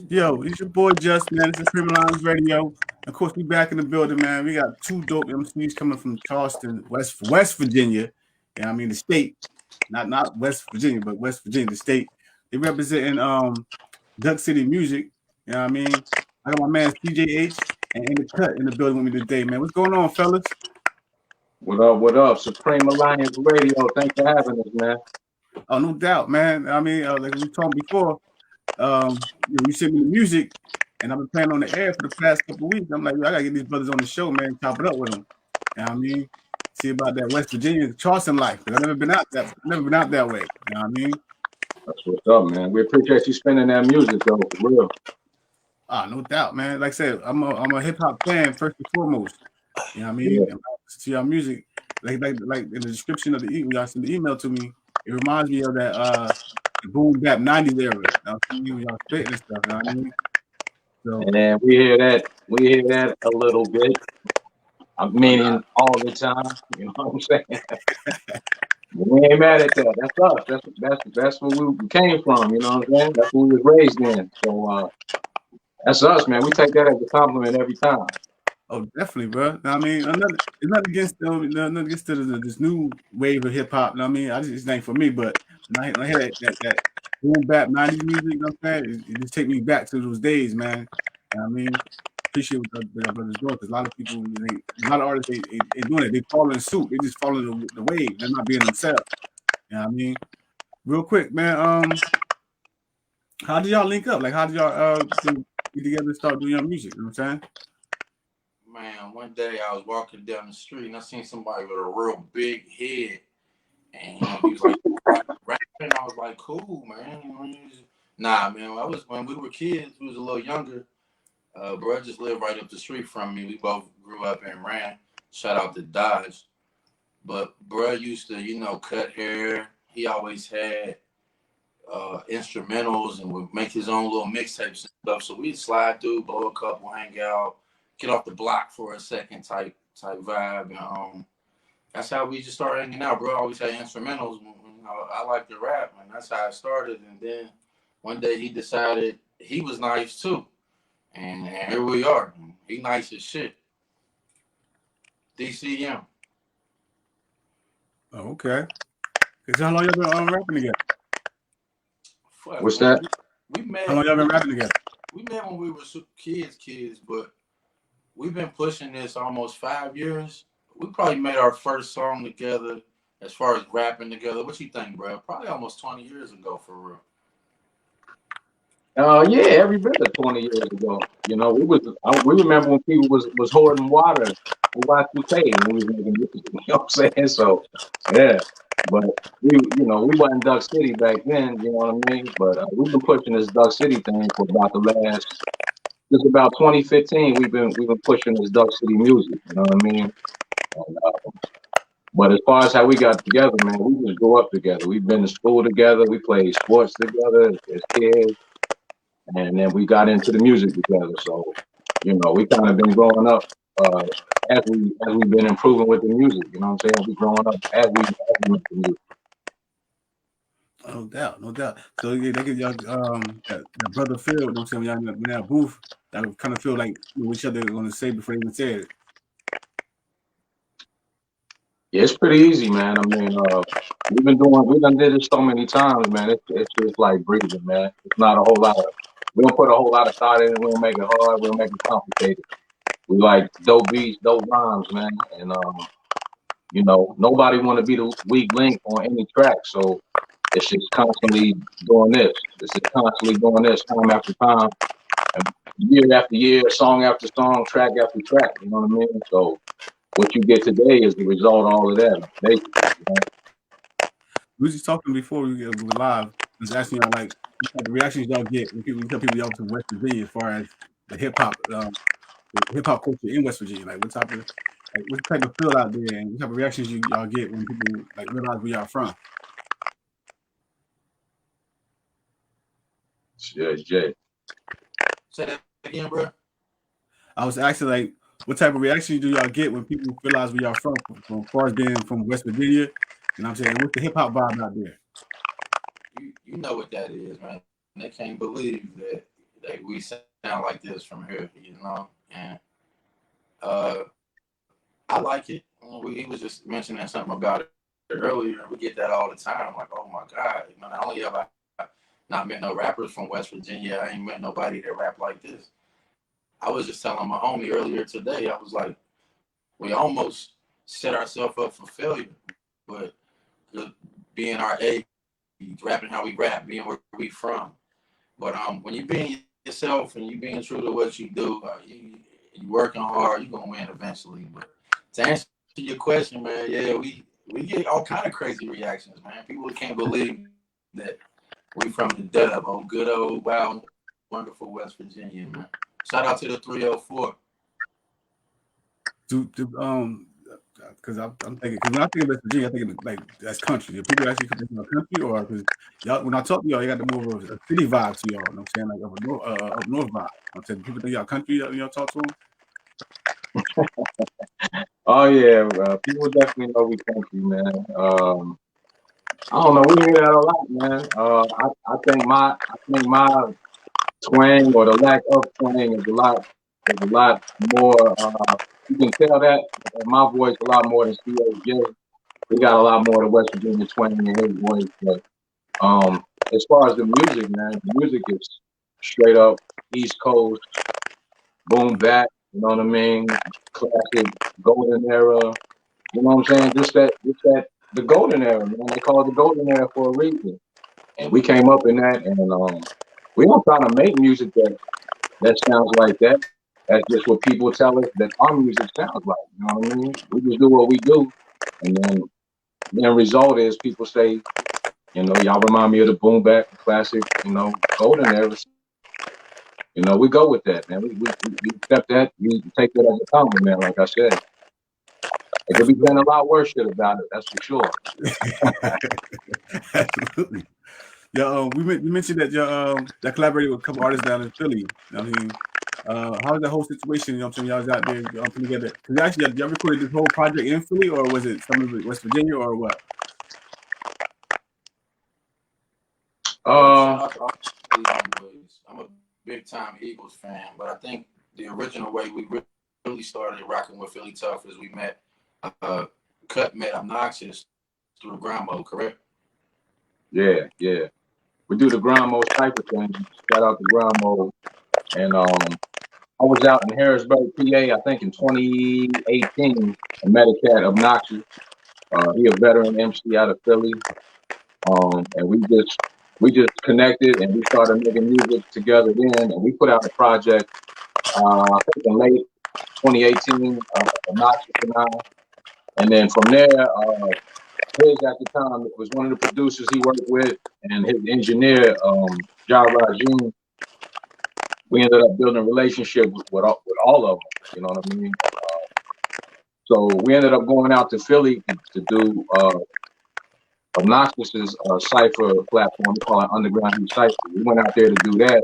Yo, it's your boy Just, man. This is Premium Lines Radio. Of course, we back in the building, man. We got two dope MCs coming from Charleston, West Virginia. Yeah, I mean the state, not West Virginia, but West Virginia, the state. They representing Duck City music. You know what I mean? I got my man CJH and NdaKut in the building with me today, man. What's going on, fellas? What up? What up? Supreme Alliance Radio. Thanks for having us, man. Oh, no doubt, man. I mean, like we talked before, you sent me the music, and I've been playing on the air for the past couple of weeks. I'm like, I gotta get these brothers on the show, man. Chop it up with them. You know what I mean? See about that West Virginia Charleston life. I've never been out that way. You know what I mean? That's what's up, man. We appreciate you spending that music, though, for real. No doubt, man. Like I said, I'm a hip hop fan first and foremost. You know what I mean? Yeah. To your music, like in the description of the email, y'all sent the email to me. It reminds me of that Boom Bap 90s era. Y'all spitting and stuff. You know what I mean? So, and we hear that a little bit. I'm meaning all the time. You know what I'm saying? We ain't mad at that. That's us. That's where we came from. You know what I'm saying? That's what we was raised in. So that's us, man. We take that as a compliment every time. Oh, definitely, bro. I mean, it's not against this new wave of hip hop. I mean, it's not for me, but when I hear that Boom Bap 90s music, you know what I'm saying? It just take me back to those days, man. You know I mean, appreciate what the brothers doing, because a lot of artists, they doing it. They following suit. They just following the wave. They're not being themselves. You know what I mean? Real quick, man. How did y'all link up? Like, how did y'all get together and start doing your music? You know what I'm saying? Man, one day I was walking down the street and I seen somebody with a real big head, and he was like rapping. I was like, cool, man. Nah, man. When we were kids, we was a little younger. Bro just lived right up the street from me. We both grew up and ran. Shout out to Dodge. But bro used to, cut hair. He always had instrumentals and would make his own little mixtapes and stuff. So we'd slide through, blow a couple, hang out, get off the block for a second type vibe. And that's how we just started hanging out. Bro always had instrumentals. I like to rap, and that's how it started. And then one day he decided he was nice too. And here we are. He nice as shit. DCM. Oh, okay. Cause how long y'all been rapping together? What's that? We met. How long y'all been rapping together? We met when we were kids, but we've been pushing this almost 5 years. We probably made our first song together as far as rapping together. What you think, bro? Probably almost 20 years ago, for real. Yeah, every bit of 20 years ago. We remember when people was hoarding water for Y2K when we was making music. You know what I'm saying? So yeah. But we wasn't Duck City back then, you know what I mean? But we've been pushing this Duck City thing for about since about 2015. We've been pushing this Duck City music, you know what I mean? And, but as far as how we got together, man, we just grew up together. We've been to school together. We played sports together as kids. And then we got into the music together. So, we kind of been growing up as we've been improving with the music. You know what I'm saying? We growing up as we make the music. No doubt. So they get y'all that brother Phil, you know what I'm saying, when y'all in that booth, that would kind of feel like what each other gonna say before they even said it. Yeah, it's pretty easy, man. I mean, we done did this so many times, man. It's just like breathing, man. It's not a whole lot we don't put a whole lot of thought in it. We don't make it hard. We don't make it complicated. We like dope beats, dope rhymes, man. And nobody want to be the weak link on any track. So it's just constantly doing this. Time after time, and year after year, song after song, track after track. You know what I mean? So what you get today is the result of all of that, basically. We was just talking before we were live. I was asking y'all like what type of reactions y'all get when you tell people y'all from West Virginia as far as the hip hop culture in West Virginia. Like what type of feel out there, and what type of reactions y'all get when people like realize where y'all from. Yeah, Jay. Say that again, bro. I was asking like what type of reaction do y'all get when people realize where y'all from as far as being from West Virginia? You know what I'm saying? What's the hip hop vibe out there? You know what that is, man. they can't believe that we sound like this from here, you know. And I like it. He was just mentioning something about it earlier. We get that all the time. Like, oh my God, you know, not only have I not met no rappers from West Virginia, I ain't met nobody that rap like this. I was just telling my homie earlier today, I was like, we almost set ourselves up for failure, but being our age, rapping how we rap, being where we from. But when you being yourself and you being true to what you do, you working hard, you gonna win eventually. But to answer your question, man, yeah, we get all kind of crazy reactions, man. People can't believe that we from the dub, good old, wild, wonderful West Virginia, man. Shout out to the 304. Because I'm thinking, because when I think of West Virginia, I think like that's country. If people actually think of country, or because y'all, when I talk to y'all, you got the more of a city vibe to y'all. You know what I'm saying? Like up north vibe. You know I'm saying, people think y'all country. You know, talk to them. Oh yeah, people definitely know we country, man. I don't know, we hear that a lot, man. I think my twang or the lack of twang is a lot more. You can tell that in my voice a lot more than CHJ. He got a lot more of the West Virginia twang in his voice. But as far as the music, man, the music is straight up East Coast, boom bap. You know what I mean? Classic golden era. You know what I'm saying? Just that the golden era, man. They call it the golden era for a reason. And we came up in that, and we don't try to make music that sounds like that. That's just what people tell us that our music sounds like. You know what I mean? We just do what we do, and then the end result is people say, you know, y'all remind me of the boom bap classic, you know, golden era. You know, we go with that, man. We accept that. We take that as a compliment, man. Like I said, it could be saying a lot worse shit about it. That's for sure. Absolutely. Yeah, you mentioned that that collaborated with a couple artists down in Philly. I mean, how's that whole situation? You know what I'm saying? Y'all was out there putting together. Because actually, y'all recorded this whole project in Philly, or was it some of it West Virginia, or what? I'm a big time Eagles fan, but I think the original way we really started rocking with Philly Tough is we met Cut met Obnoxious through Grimo, correct? Yeah. We do the Grimo cypher thing. Shout out to Grimo. And I was out in Harrisburg, PA, I think in 2018, and met a cat, Obnoxious. He a veteran MC out of Philly. And we just connected and we started making music together then, and we put out a project I think in late 2018, Obnoxious and I. And then from there, His at the time was one of the producers he worked with, and his engineer, Ja Rajin. We ended up building a relationship with all of them. You know what I mean? So we ended up going out to Philly to do Obnoxious's cipher platform. We call it Underground Heat Cipher. We went out there to do that,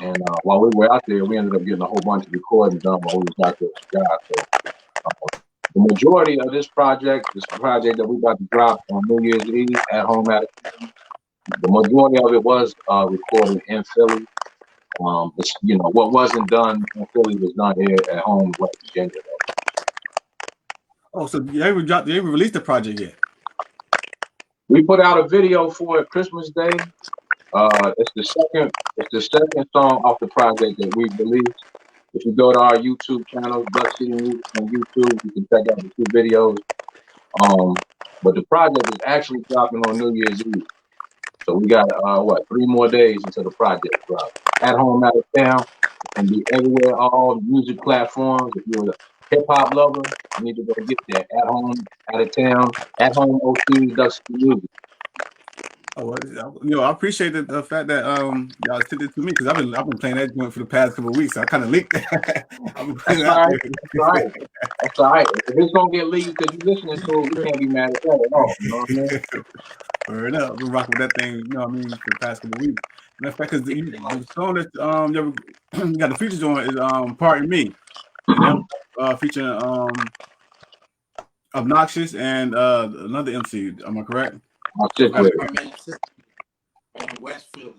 and while we were out there, we ended up getting a whole bunch of recording done while we was out there with God. So the majority of this project that we got to drop on New Year's Eve at home at the majority of it was recorded in Philly. You know, what wasn't done in Philly was done here at home in West Virginia. Oh, so you ever released the project yet? We put out a video for it Christmas Day. It's the second song off the project that we released. If you go to our YouTube channel, Duck City Music on YouTube, you can check out the two videos. But the project is actually dropping on New Year's Eve. So we got 3 more days until the project drops. At home, out of town, and be everywhere, all the music platforms. If you're a hip hop lover, you need to go get that. At home, out of town, at home OC, Duck City Music. Oh, you know, I appreciate the fact that y'all sent it to me, because I've been playing that joint for the past couple of weeks. So I kind of linked that. That's all right. That's all right. If it's gonna get leaked because you're listening to it, we can't be mad at that at all. You know what I mean? Word up. I've been rocking with that thing, you know what I mean, for the past couple of weeks. Matter of fact, because the song that you got the features on is Pardon Me. And that featuring Obnoxious and another MC. Am I correct? I'll stick with it. I'm in West Philly.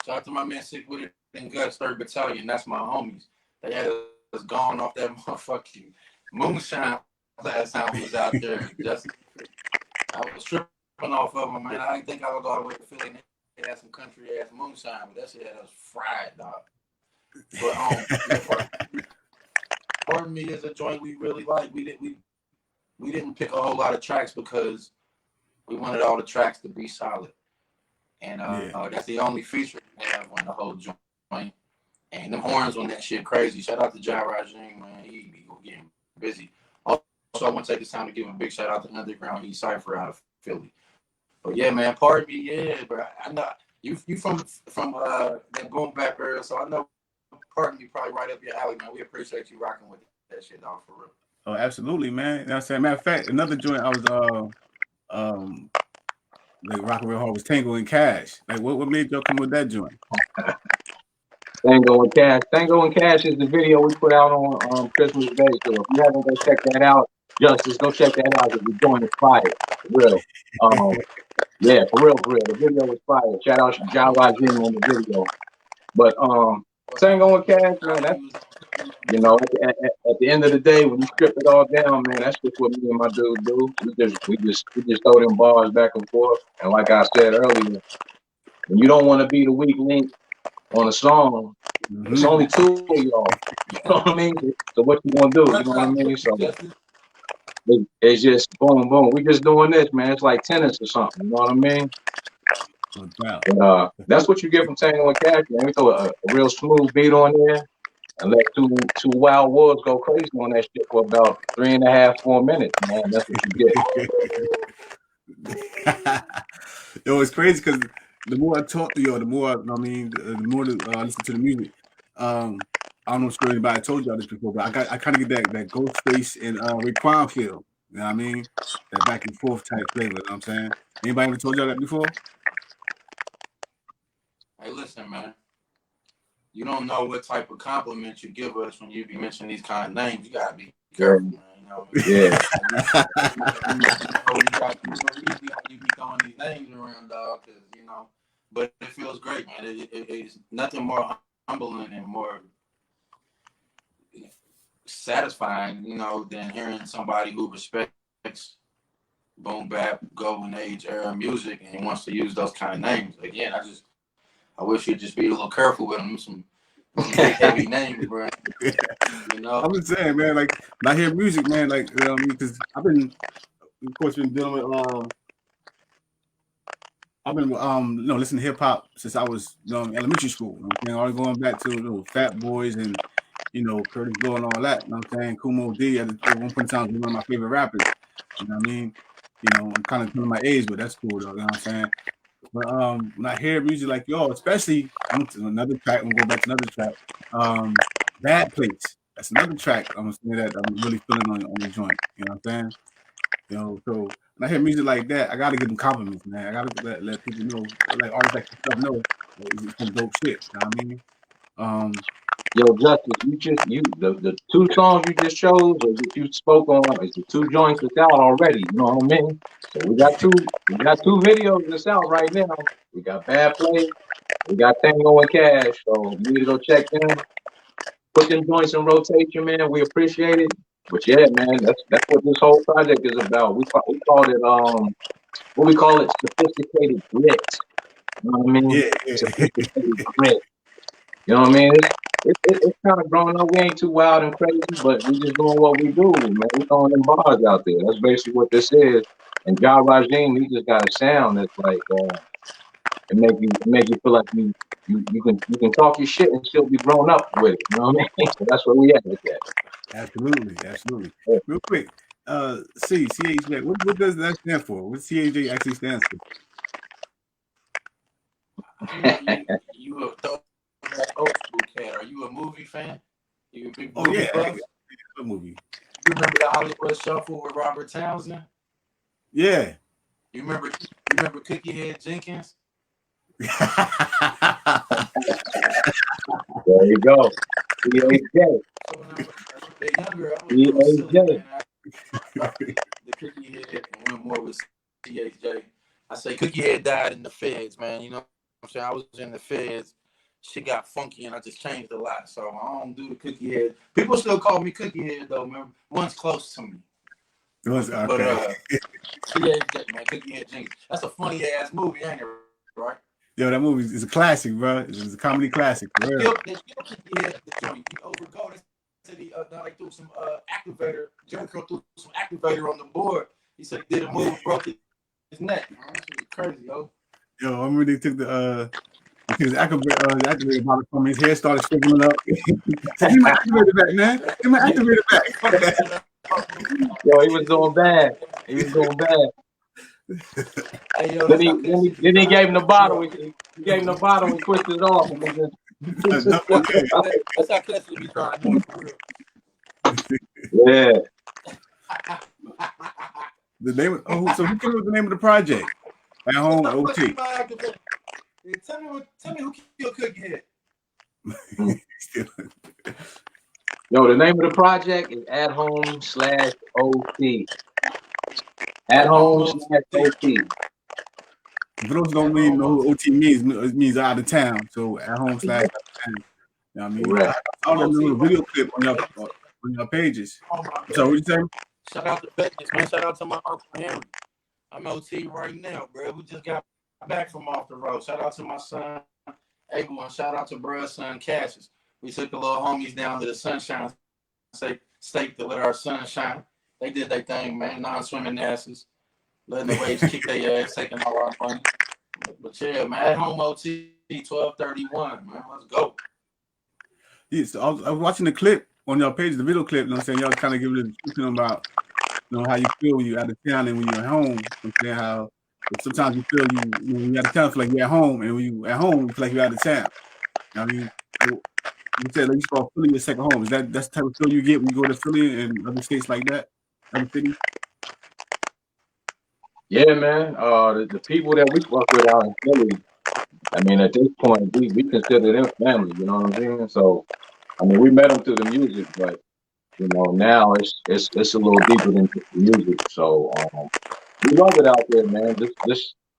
Shout out to my man Sick Witty and NdaKut 3rd Battalion. That's my homies. They had us gone off that motherfucking moonshine last time we was out there. Just I was tripping off of them, man. I didn't think I would go all the way to Philly. They had some country ass moonshine, but that shit had us fried, dog. But Pardon Me is a joint we really like. We didn't pick a whole lot of tracks because we wanted all the tracks to be solid. And that's the only feature we have on the whole joint. And them horns on that shit crazy. Shout out to Jai Rajin, man. He be getting busy. Also, I want to take this time to give a big shout out to Underground East Cypher out of Philly. But yeah, man, Pardon Me, yeah, bro. I know you from that Boom Bap area, so I know Pardon Me probably right up your alley, man. We appreciate you rocking with that shit, dog, for real. Oh, absolutely, man. You know what I'm saying? Matter of fact, another joint I was like rocking real hard was Tango and Cash. Like what made y'all come with that joint? Tango and Cash. Tango and Cash is the video we put out on Christmas Day. So if you haven't go check that out, Justice, go check that out because we're doing it fire. For real. Yeah, for real, for real. The video was fire. Shout out to Jai Rajin on the video. But Tango and Cash, man, that's, you know, at the end of the day, when you strip it all down, man, that's just what me and my dude do. We just throw them bars back and forth. And like I said earlier, when you don't want to be the weak link on a song, it's only two of y'all. You know what I mean? So what you gonna do? You know what I mean? So it's just boom, boom. We just doing this, man. It's like tennis or something. You know what I mean? That's what you get from Tango and Cash, man. We throw a real smooth beat on there and let two wild wolves go crazy on that shit for about 3.5, 4 minutes, man. That's what you get. Yo, it's crazy because the more I talk to you, the more I listen to the music. I don't know if anybody told y'all this before, but I kind of get that Ghostface and Raekwon feel. You know what I mean? That back and forth type flavor. You know what I'm saying? Anybody ever told y'all that before? Hey, listen, man. You don't know what type of compliment you give us when you be mentioning these kind of names. You gotta be careful, man. You know? Yeah. You be throwing these names around, dog, because you know. But it feels great, man. It's nothing more humbling and more satisfying, you know, than hearing somebody who respects Boom Bap, Golden Age era music and wants to use those kind of names. Again, I wish you'd just be a little careful with them. Some big heavy names, bro. You know, I'm just saying, man. Like when I hear music, man, like you know, because I've been, of course, dealing with I've been listening to hip hop since I was in elementary school. You know, all going back to Fat Boys and Curtis Blow and all that. You know what I'm saying? Kumo D at one point in time was one of my favorite rappers. You know what I mean? I'm kind of telling my age, but that's cool though. You know what I'm saying? But when I hear music like y'all, especially another track, I'm gonna go back to another track. Bad Place. That's another track I'm saying that I'm really feeling on the joint. You know what I'm saying? So when I hear music like that, I gotta give them compliments, man. I gotta let people know, like artists like yourself know, it's some dope shit. You know what I mean? Yo, Justice, the two songs you just chose or that you spoke on is the two joints that's out already. You know what I mean? So we got two videos that's out right now. We got Bad Play, we got Tango and Cash. So you need to go check them. Put them joints in rotation, man. We appreciate it. But yeah, man, that's what this whole project is about. We called it what we call it, sophisticated grit. You know what I mean? Yeah. Sophisticated grit. You know what I mean? It's kind of growing up. We ain't too wild and crazy, but we just doing what we do, man. We throwing them bars out there. That's basically what this is. And Jai Rajin, he just got a sound that's like it make you feel like you can talk your shit and still be grown up with it. You know what I mean? So that's where we at with that. Absolutely. Yeah. Real quick, CHJ, what does that stand for? What CHJ actually stands for? You a old school cat. Are you a movie fan? You a big movie buff? A movie. You remember the Hollywood Shuffle with Robert Townsend? Yeah. You remember Cookie Head Jenkins? There you go. CHJ. CHJ. The Cookie Head and one more with CHJ. I say Cookie Head died in the feds, man. You know I'm saying? I was in the feds. Shit got funky and I just changed a lot. So I don't do the cookie head. People still call me cookie head though, man. One's close to me. It was okay. But yeah, man, Cookie Head Jenkins. That's a funny ass movie, ain't it? Right? Yo, that movie is a classic, bro. It's a comedy classic. For real. They still Cookie Head the joint. He overgo. They said now they threw some activator. Jericho threw some activator on the board. He said he did a move, broke his neck. Man, this is crazy, yo. Yo, I remember they took his activator bottle from his hair, started shriveling up. Said, "Give my activator back, man. Give my activator back." Yo, he was doing bad. He was doing bad. Hey, yo, Then he gave him the bottle. He gave him the bottle and twisted it off. That's how Clefty be trying to do it. Yeah. The name of, so who came up with the name of the project? At Home OT. Tell me who killed Cookie Head. Yo, the name of the project is At Home/OT. At Home/OT. For those who don't really know who OT means, it means out of town. So At Home/out of town. You know what I mean? Right. I saw that little video clip on your pages. So what you saying? Shout out to Vegas, man. Shout out to my Uncle Henry. I'm OT right now, bro. We just got back from off the road. Shout out to my son, Abel, and shout out to bruh's son, Cassius. We took the little homies down to the Sunshine State to let our sun shine. They did their thing, man. Non-swimming asses. Letting the waves kick their ass, taking all our money. But yeah, man, At Home OT 1231, man. Let's go. Yeah, so I was watching the clip on your page, the video clip, you know what I'm saying? Y'all kind of giving a description about, you know, how you feel when you're out of town and when you're at home. You know what I'm saying? How sometimes you feel when you're out of town, feel like you're at home, and when you're at home, you feel like you're out of town. You know what I mean? So you said like, you call Philly your second home. That's the type of feel you get when you go to Philly and other states like that? Other cities? Yeah, man. The people that we work with out in Philly, I mean, at this point, we consider them family. You know what I'm saying? So, I mean, we met them through the music, but you know, now it's a little deeper than just the music. So, we love it out there, man. This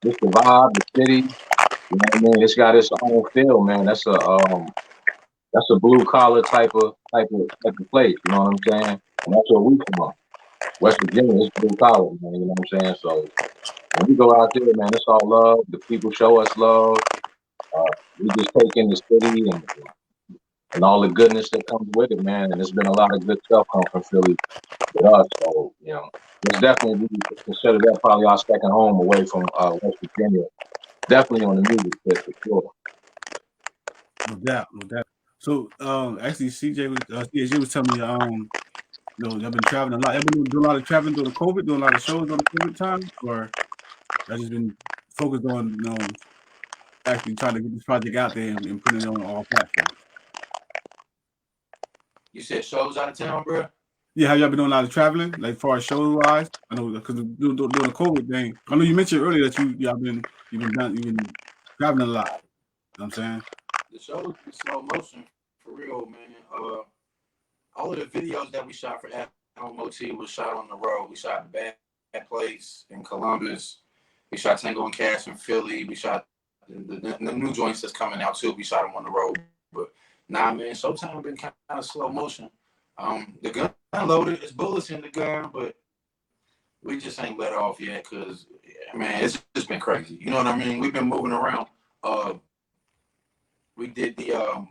the vibe, the city. You know what I mean? It's got its own feel, man. That's a blue collar type of place. You know what I'm saying? And that's where we from. West Virginia is blue collar, man. You know what I'm saying? So when we go out there, man, it's all love. The people show us love. We just take in the city and all the goodness that comes with it, man. And there's been a lot of good stuff come from Philly with us. So, you know, it's definitely, we consider that probably our second home away from West Virginia. Definitely on the music tip for sure. No doubt. So actually CHJ was telling me you know, I've been traveling a lot. I've been doing a lot of traveling during COVID, doing a lot of shows on the COVID time, or I just been focused on, you know, actually trying to get this project out there and put it on all platforms. You said shows out of town, bro? Yeah, have y'all been doing a lot of traveling, like far as show wise? I know because doing the COVID thing. I know you mentioned earlier that you've been traveling a lot. You know what I'm saying? The show is slow motion for real, man. All of the videos that we shot for At Home OT was shot on the road. We shot Bad Place in Columbus. We shot Tango and Cash in Philly. We shot the new joints that's coming out too. We shot them on the road. But nah, man, Showtime been kind of slow motion. The gun loaded. It's bullets in the gun, but we just ain't let off yet because, man, it's just been crazy. You know what I mean? We've been moving around. We did the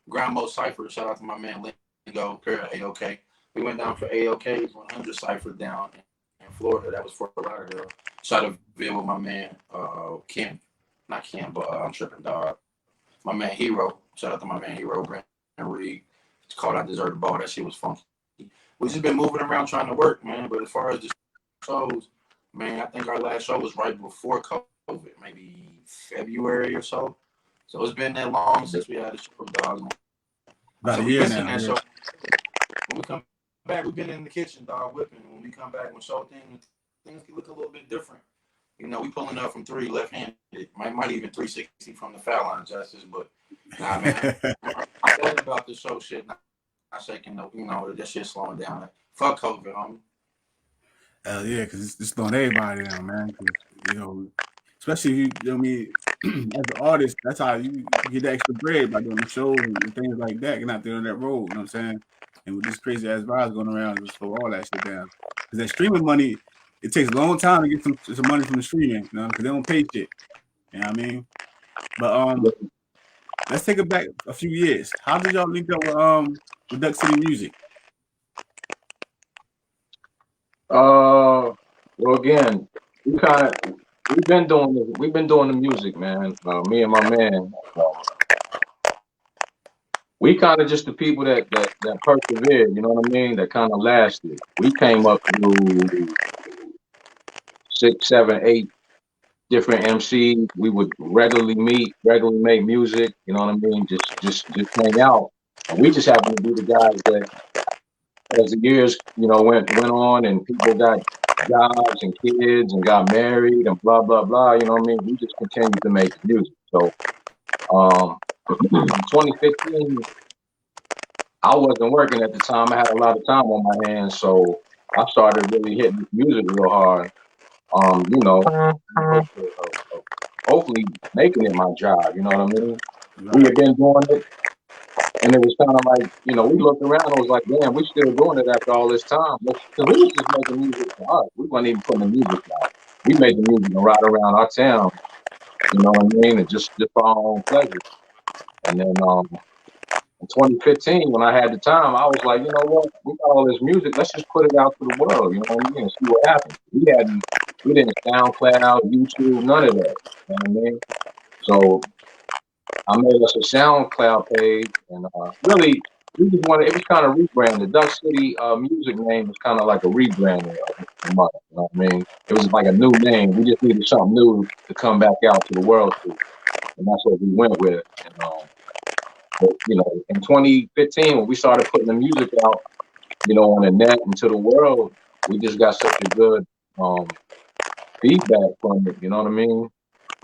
Ground Mode Cypher. Shout out to my man Lingo, AOK. We went down for AOK's 100 Cypher down in Florida. That was Fort Lauderdale. Shot a video with my man Kim. Not Kim, but I'm tripping, dog. My man Hero. Shout out to my man Hero, Brandon Reed. It's called I Deserve the Ball. That shit was funky. We just been moving around trying to work, man. But as far as the shows, man, I think our last show was right before COVID, maybe February or so. So it's been that long since we had a show, dog. About a year now. That show. When we come back, we've been in the kitchen, dog, whipping. When we come back, when show things can look a little bit different. You know, we pulling up from 3 left-handed. Might even 360 from the foul line, Justice. But nah, man, I'm excited about the show shit. Not shaking, you know, that shit slowing down. Like, fuck COVID, homie. Yeah, because it's throwing everybody down, man. You know, especially if you know what I mean, as an artist, that's how you get the extra bread by doing the shows and things like that, getting out there on that road, you know what I'm saying? And with this crazy ass vibes going around, just slow all that shit down. Because that streaming money, it takes a long time to get some money from the streaming, you know, because they don't pay shit. You know what I mean? But let's take it back a few years. How did y'all link up with Duck City Music? Well, again, we've been doing the music, man. Me and my man. We kind of just the people that persevered. You know what I mean? That kind of lasted. We came up through 6, 7, 8 different MCs. We would regularly meet, regularly make music. You know what I mean? Just hang out. And we just happened to be the guys that, as the years, went on and people got jobs and kids and got married and blah blah blah. You know what I mean? We just continued to make music. So, 2015, I wasn't working at the time. I had a lot of time on my hands, so I started really hitting music real hard. Hopefully making it my job. You know what I mean? Right. We had been doing it. And it was kind of like, we looked around and was like, damn, we still doing it after all this time. Because we was just making music for us. We weren't even putting the music out. We made the music right around our town. You know what I mean? And just for our own pleasure. And then in 2015, when I had the time, I was like, you know what? We got all this music. Let's just put it out to the world. You know what I mean? And see what happens. We didn't SoundCloud, YouTube, none of that. You know what I mean? So I made us a SoundCloud page, and really, we just wanted. It was kind of rebranded. Duck City music name was kind of like a rebranding of us. You know what I mean? It was like a new name. We just needed something new to come back out to the world to, and that's what we went with. And but in 2015, when we started putting the music out, on the net and to the world, we just got such a good feedback from it. You know what I mean?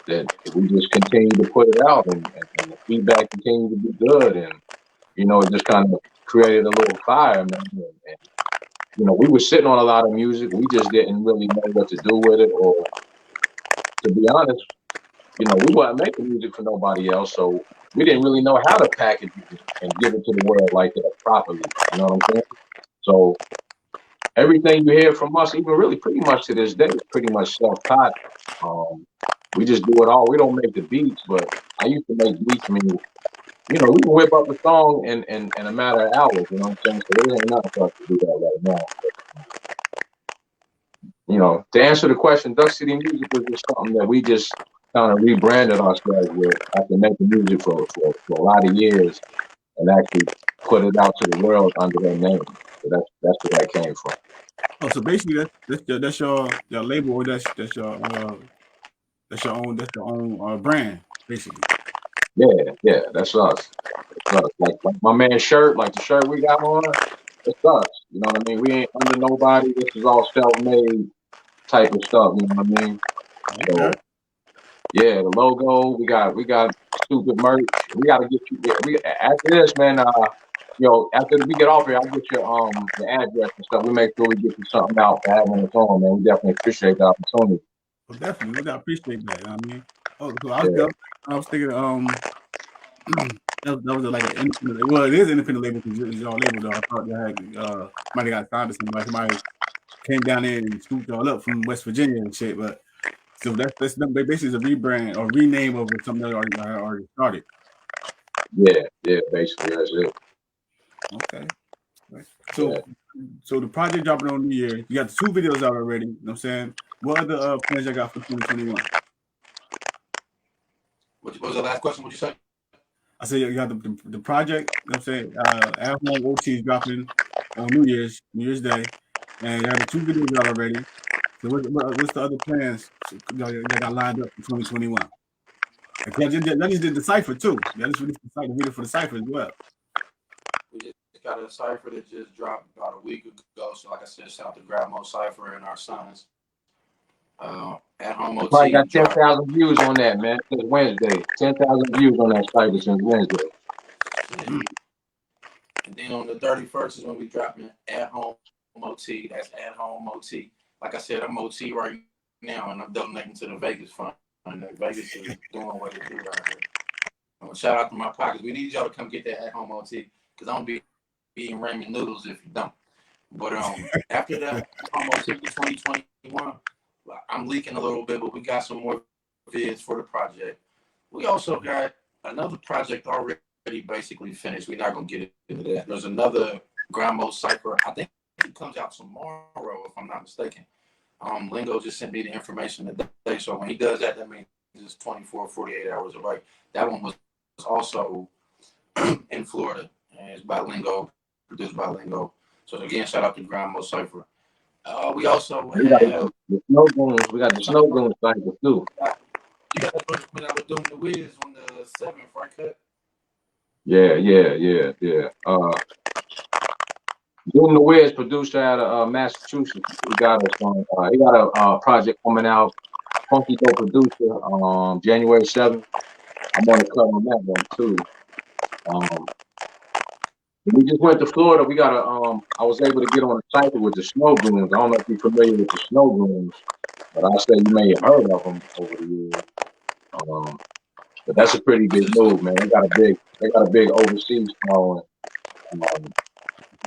That we just continue to put it out, and the feedback continued to be good, and it just kind of created a little fire, man. And we were sitting on a lot of music, we just didn't really know what to do with it, or to be honest, we weren't making music for nobody else, so we didn't really know how to package it and give it to the world like that properly. You know what I'm saying? So everything you hear from us, even really pretty much to this day, is pretty much self-taught. We just do it all. We don't make the beats, but I used to make beats. I mean, we can whip up a song in a matter of hours. You know what I'm saying? So there ain't nothing for us to do that right now. But, to answer the question, Duck City Music was just something that we just kind of rebranded ourselves with after making music for a lot of years, and actually put it out to the world under that name. So that's where that came from. Oh, so basically that's your label, or that's your own brand, basically. Yeah, that's us. That's us. Like my man's shirt, like the shirt we got on, it's us. You know what I mean? We ain't under nobody. This is all self-made type of stuff. You know what I mean? Okay. So yeah, the logo. We got stupid merch. We gotta get you. After this, man. After we get off here, I'll get your address and stuff. We make sure we get you something out for having us on, man. We definitely appreciate the opportunity. Well, definitely, we gotta appreciate that. You know what I mean, so Yeah. I was thinking, that was like an independent. Well, it is an independent label because it's y'all label though. I thought y'all had might have got signed to somebody. Somebody came down there and scooped y'all up from West Virginia and shit. But so that's basically a rebrand or rename of something that already started. Yeah, basically that's it. Okay. Right. So the project dropping on New Year. You got the 2 videos out already. You know what I'm saying? What other plans you got for 2021? What was the last question? What you say? I said you got the project. You know what I'm saying? At Home OT is dropping on New Year's Day, and you have the 2 videos out already. So what's the other plans y'all got lined up for 2021? Y'all just did the cipher too. Y'all just released the video for the cipher as well. We just got a cipher that just dropped about a week ago. So like I said, shout out to Grandma Cipher and our sons. At Home OT. Probably got 10,000 views on that, man. Since Wednesday. 10,000 views on that cipher since Wednesday. And then on the 31st is when we dropping At Home OT. That's At Home OT. Like I said, I'm OT right now, and I'm donating to the Vegas Fund. Vegas is doing what it do right here. Shout out to my pockets. We need y'all to come get that at home OT because I'm gonna be eating ramen noodles if you don't. But after that, almost 2021, I'm leaking a little bit, but we got some more vids for the project. We also got another project already basically finished. We're not gonna get into that. There's another Grandma Cypher. I think it comes out tomorrow, if I'm not mistaken. Lingo just sent me the information today, so when he does that, that means it's 24, 48 hours away. That one was also in Florida, and it's by Lingo, produced by Lingo. So again, shout out to Grandma Cypher. We also we got the Snow Goons. We got the Snow Goons cycle too. You got when I was doing the Wiz on the 7th, right? Cut. Yeah. Doing the Wiz, producer out of Massachusetts. He got us on. He got a project coming out. Funky Dope producer. January 7th. I'm on the cut on that one too. We just went to Florida. We got I was able to get on a cycle with the Snow Goons. I don't know if you're familiar with the Snow Goons, but I say you may have heard of them over the years. But that's a pretty big move, man. They got a big overseas following.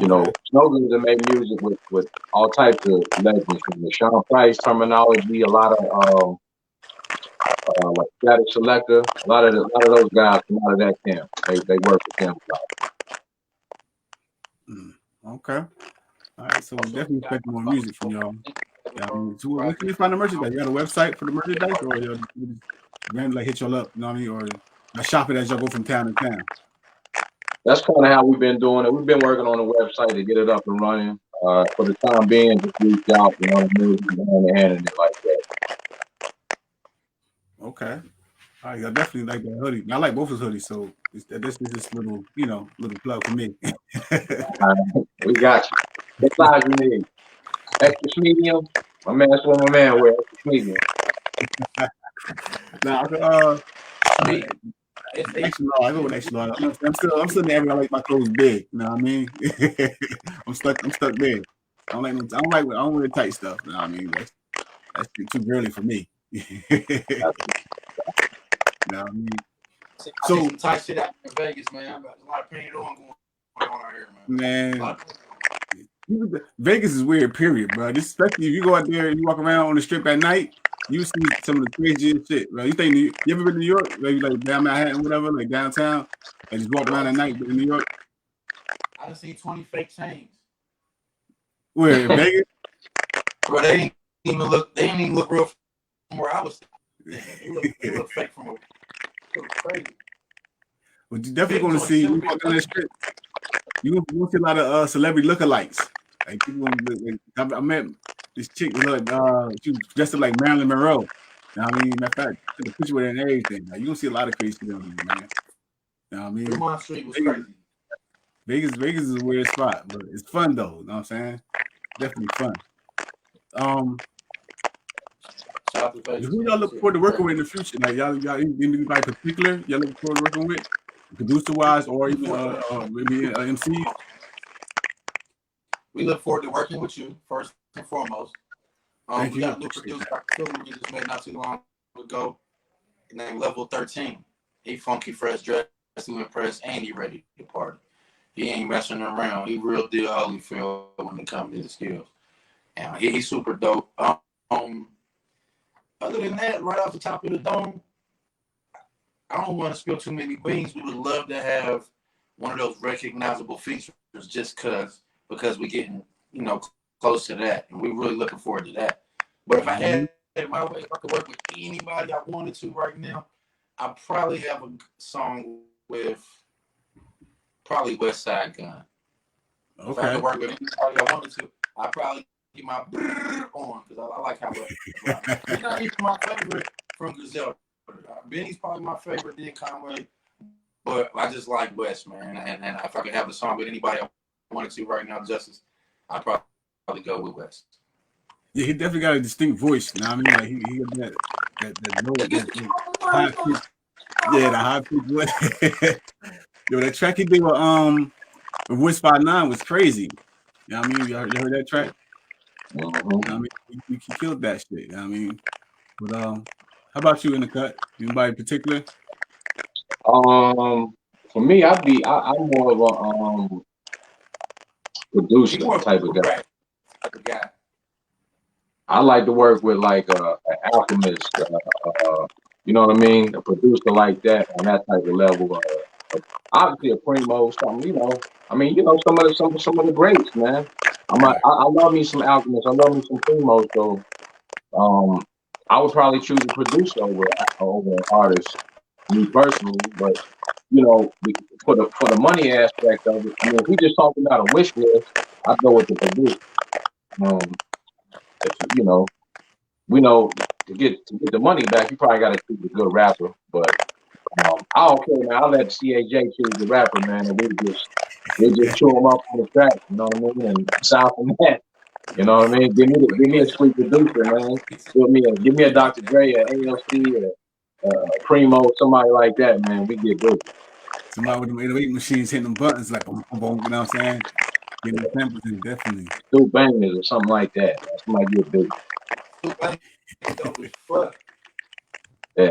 You know, Snow Goons have made music with all types of legends, from the Sean Price terminology, a lot of like Static Selector, a lot of those guys come out of that camp. They work with them a lot. Okay. All right, so we'll definitely expect more music from y'all. Yeah, so where can you find the merchandise? You got a website for the merchandise, or you just randomly hit y'all up, you know what I mean? Or shop it as y'all go from town to town? That's kind of how we've been doing it. We've been working on the website to get it up and running. For the time being, just reach out, you know what I mean? Hand in hand and it like that. Okay. All right, I definitely like that hoodie. I like both his hoodies, so this is this little, little plug for me. We got you. What size you need? Extra medium? My man, that's what my man wears. Extra medium. Now, extra large. I go with extra large. I'm still in the area. I like my clothes big. You know what I mean? I'm stuck there. I don't wear tight stuff. You know what I mean? That's too girly for me. You know what I mean? So some tight shit out in Vegas, man. I got a lot of painted on going on out here, man. Vegas is weird, period, bro. Especially if you go out there and you walk around on the strip at night, you see some of the craziest shit, bro. You ever been to New York? Like down Manhattan, whatever, like downtown, and just walk around at night in New York? I done seen 20 fake chains. Where in Vegas? Bro, they didn't even look real from where I was. They look fake from where it was crazy. But you're definitely going to see, you walk on that strip, you're going to see a lot of celebrity lookalikes. Like people, I met this chick, she was dressed up like Marilyn Monroe. You know what I mean? Matter of fact, took a picture with her and everything. Like, you don't see a lot of crazy shit on here, man. You know what I mean? Fremont Street was crazy. Vegas is a weird spot, but it's fun though. You know what I'm saying? Definitely fun. Who y'all look forward to working with in the future? Like y'all anybody particular y'all look forward to working with, producer wise, or even maybe MC? We look forward to working with you first and foremost. Thank we you. got a new producer we just made not too long ago, named Level 13. He funky, fresh, dressed to impress, and he ready to party. He ain't messing around. He real deal Holyfield when it comes to his skills. And he's super dope. Other than that, right off the top of the dome, I don't want to spill too many beans. We would love to have one of those recognizable features just because we're getting, close to that. And we're really looking forward to that. But if I had it my way, if I could work with anybody I wanted to right now, I'd probably have a song with probably West Side Gun. Okay. If I could work with anybody I wanted to, I'd probably get my on because I like how he's not even my favorite from Griselda. Benny's probably my favorite, then Conway, but I just like West, man. And if I could have a song with anybody I wanted to right now, Justice, I'd probably go with West. Yeah, he definitely got a distinct voice. You know what I mean? Like he got that low, high pitch. Yeah, the high pitch voice. Yo, that track he did with Voice 5'9" was crazy. You know what I mean? You heard that track? You know what I mean? He killed that shit. You know what I mean? But How about you, NdaKut? Anybody in particular? For me, I'm more of a He producer more of type a of guy. rap type of guy. I like to work with like an alchemist, you know what I mean? A producer like that on that type of level. Obviously a primo, something, you know. I mean, you know, some of the greats, man. Right. I love me some alchemists. I love me some primos. So um, I would probably choose a producer over an artist, me personally. But you know, for the money aspect of it, I mean, if we just talking about a wish list, I'd go with the producer. Um, if you know, we know to get the money back, you probably got to choose a good rapper. But I don't care, man. I'll let CHJ choose the rapper, man, and we just chew him up on the track. You know what I mean? And aside from that, you know what I mean? Give me a street producer, man. Give me a Dr. Dre, a ALC, a Primo, somebody like that, man. We get busy. Somebody with them 808 machines hitting them buttons like boom, boom, boom, you know what I'm saying? Getting the samples in, definitely. Two bangers or something like that. Man. Somebody get busy. Dope as fuck. Yeah.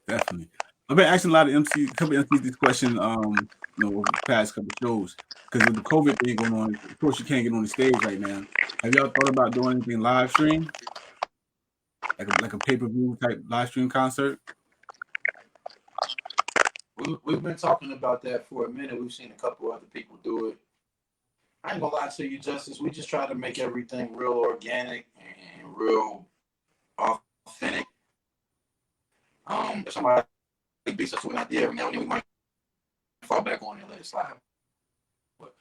Definitely. I've been asking a lot of MCs, a couple of MCs this question, over the past couple of shows. Because with the COVID thing going on, of course you can't get on the stage right now. Have y'all thought about doing anything live stream? Like a pay-per-view type live stream concert? We've been talking about that for a minute. We've seen a couple other people do it. I ain't gonna lie to you, Justice. We just try to make everything real organic and real authentic. If somebody beats us with an idea every now and then, we might fall back on it and let it slide. But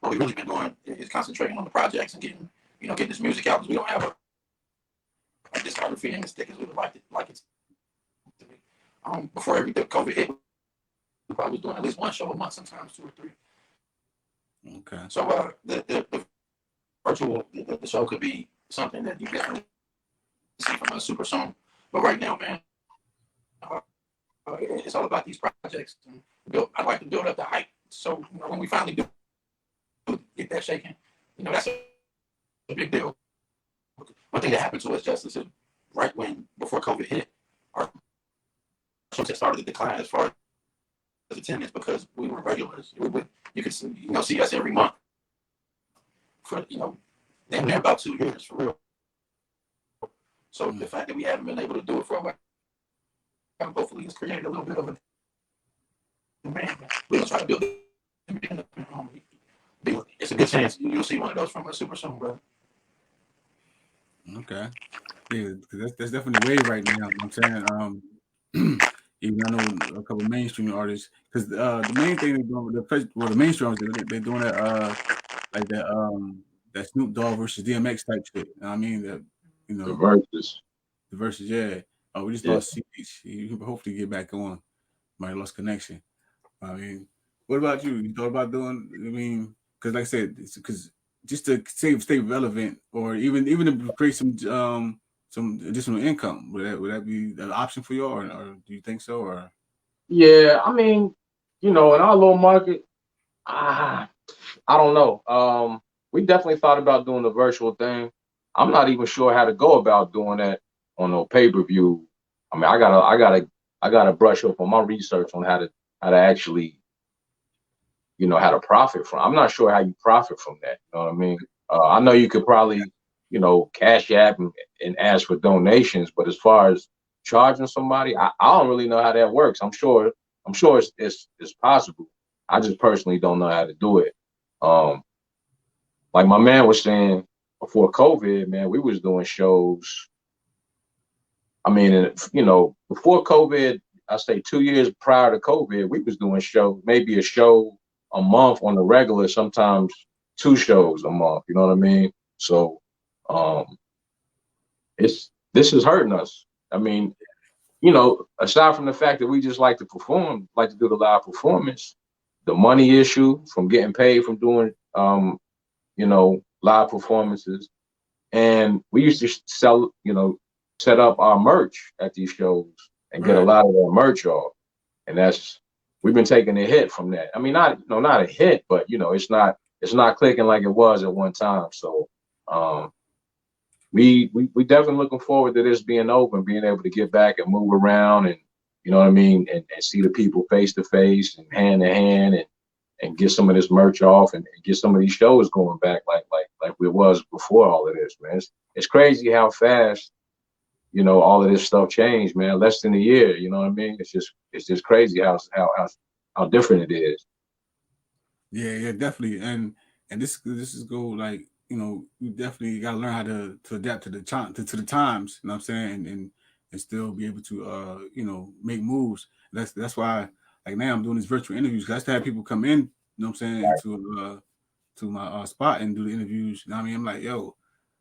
what we've really been doing is concentrating on the projects and getting this music out because we don't have a discography and as thick as we would like it to be. Before every COVID hit, we probably was doing at least one show a month, sometimes two or three. Okay. So the virtual the show could be something that you definitely see from us super soon. But right now, man, it's all about these projects. I'd like to build up the hype. So when we finally do get that shaking, that's a big deal. One thing that happened to us, Justice, is right before COVID hit, our shows had started to decline as far as attendance because we were regulars. You could see us every month for damn near about 2 years for real. So the fact that we haven't been able to do it for a while, hopefully, it's created a little bit of a demand. We're gonna try to build it. It's a good chance you'll see one of those from us super soon, bro. Okay. Yeah, because that's definitely the wave right now. You know what I'm saying? Even I know a couple of mainstream artists, because the main thing they're doing with the mainstream artists, they're doing that like that Snoop Dogg versus DMX type shit. You know what I mean? That The verses. the versus, yeah. Oh, we just lost CH. He hopefully get back on. Might lost connection. I mean, what about you? You thought about doing? I mean, because like I said, because just to stay relevant, or even to create some additional income, would that be an option for you, or do you think so? Or Yeah, I mean, in our little market, I don't know. We definitely thought about doing the virtual thing. I'm not even sure how to go about doing that on a pay-per-view. I mean, I gotta brush up on my research on how to actually, how to profit from. I'm not sure how you profit from that. You know what I mean? I know you could probably, cash app and ask for donations, but as far as charging somebody, I don't really know how that works. I'm sure it's possible. I just personally don't know how to do it. Like my man was saying before COVID, man, we was doing shows. I mean, before COVID, I say 2 years prior to COVID, we was doing maybe a show a month on the regular, sometimes two shows a month. You know what I mean? So, this is hurting us. I mean, aside from the fact that we just like to perform, like to do the live performance, the money issue from getting paid from doing, live performances. And we used to sell, set up our merch at these shows and get a lot of our merch off. And we've been taking a hit from that. I mean, not a hit, but it's not clicking like it was at one time. So, we definitely looking forward to this being open, being able to get back and move around, and you know what I mean, and see the people face to face and hand to hand, and get some of this merch off, and get some of these shows going back like it was before all of this, man. It's crazy how fast, you know, all of this stuff changed, man. Less than a year, you know what I mean? It's just crazy how different it is. Yeah, definitely. And this is go like, you know, you definitely gotta learn how to adapt to the time to the times, you know what I'm saying, and still be able to you know, make moves. That's why like now I'm doing these virtual interviews, 'cause I still have people come in, you know what I'm saying, to my spot and do the interviews. You know what I mean? I'm like, yo,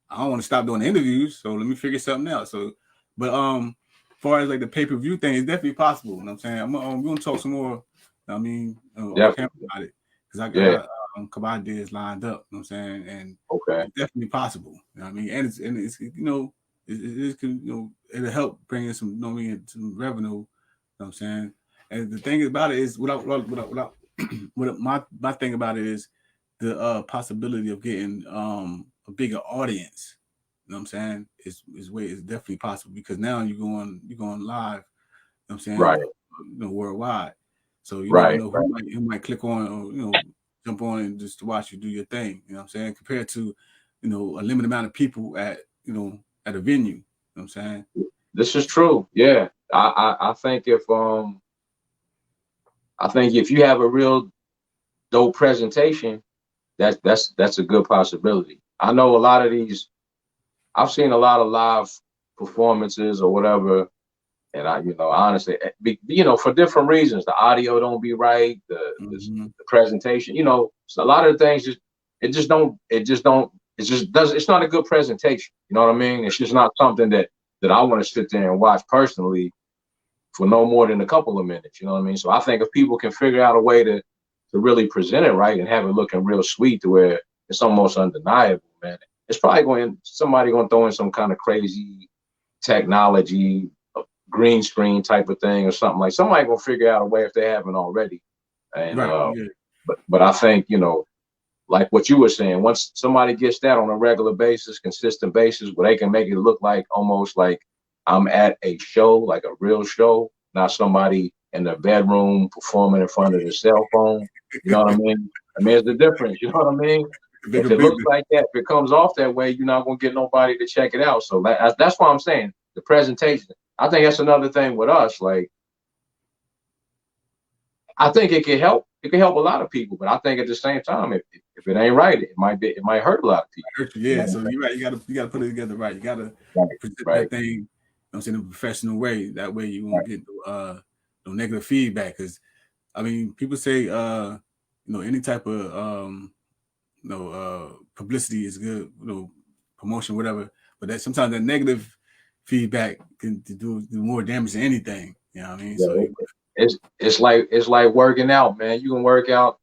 I don't want to stop doing the interviews, so let me figure something out. So, but as far as like the pay-per-view thing, it's definitely possible. You know what I'm saying? We're gonna talk some more. You know what I mean, off camera about it, because I got a couple ideas lined up. You know what I'm saying? And it's definitely possible. You know what I mean? And it's you know, it can, you know, it'll help bring in some, you know what I mean, some revenue. You know what I'm saying? And the thing about it is, without what my thing about it is the possibility of getting a bigger audience. You know what I'm saying? Is definitely possible, because now you're going live. You know what I'm saying? Right. You know, worldwide. So you never know who might click on, or you know, jump on and just to watch you do your thing. You know what I'm saying? Compared to, you know, a limited amount of people at, you know, at a venue. You know what I'm saying? This is true. Yeah. I think if you have a real dope presentation, that's a good possibility. I know a lot of these. I've seen a lot of live performances or whatever, and you know, honestly, you know, for different reasons, the audio don't be right, the presentation, you know, so a lot of the things it's not a good presentation. You know what I mean? It's just not something that I want to sit there and watch personally for no more than a couple of minutes. You know what I mean? So I think if people can figure out a way to really present it right and have it looking real sweet to where it's almost undeniable, man, it's probably somebody going to throw in some kind of crazy technology, green screen type of thing or something. Like somebody going to figure out a way if they haven't already. And but I think, you know, like what you were saying, once somebody gets that on a regular basis, consistent basis, where they can make it look like almost like I'm at a show, like a real show, not somebody in their bedroom performing in front of their cell phone. You know what I mean? I mean, it's the difference. You know what I mean? If it looks like that, if it comes off that way, you're not going to get nobody to check it out. So that's why I'm saying the presentation. I think that's another thing with us. Like, I think it can help. It can help a lot of people, but I think at the same time, if it ain't right, it might hurt a lot of people. Yeah, so you're right. You gotta put it together right. You gotta present that thing, you know what I'm saying, in a professional way. That way you won't get no negative feedback. Because I mean, people say you know, any type of you know, publicity is good, you know, promotion, whatever. But that sometimes that negative feedback can do more damage than anything. You know what I mean? So it's like working out, man. You can work out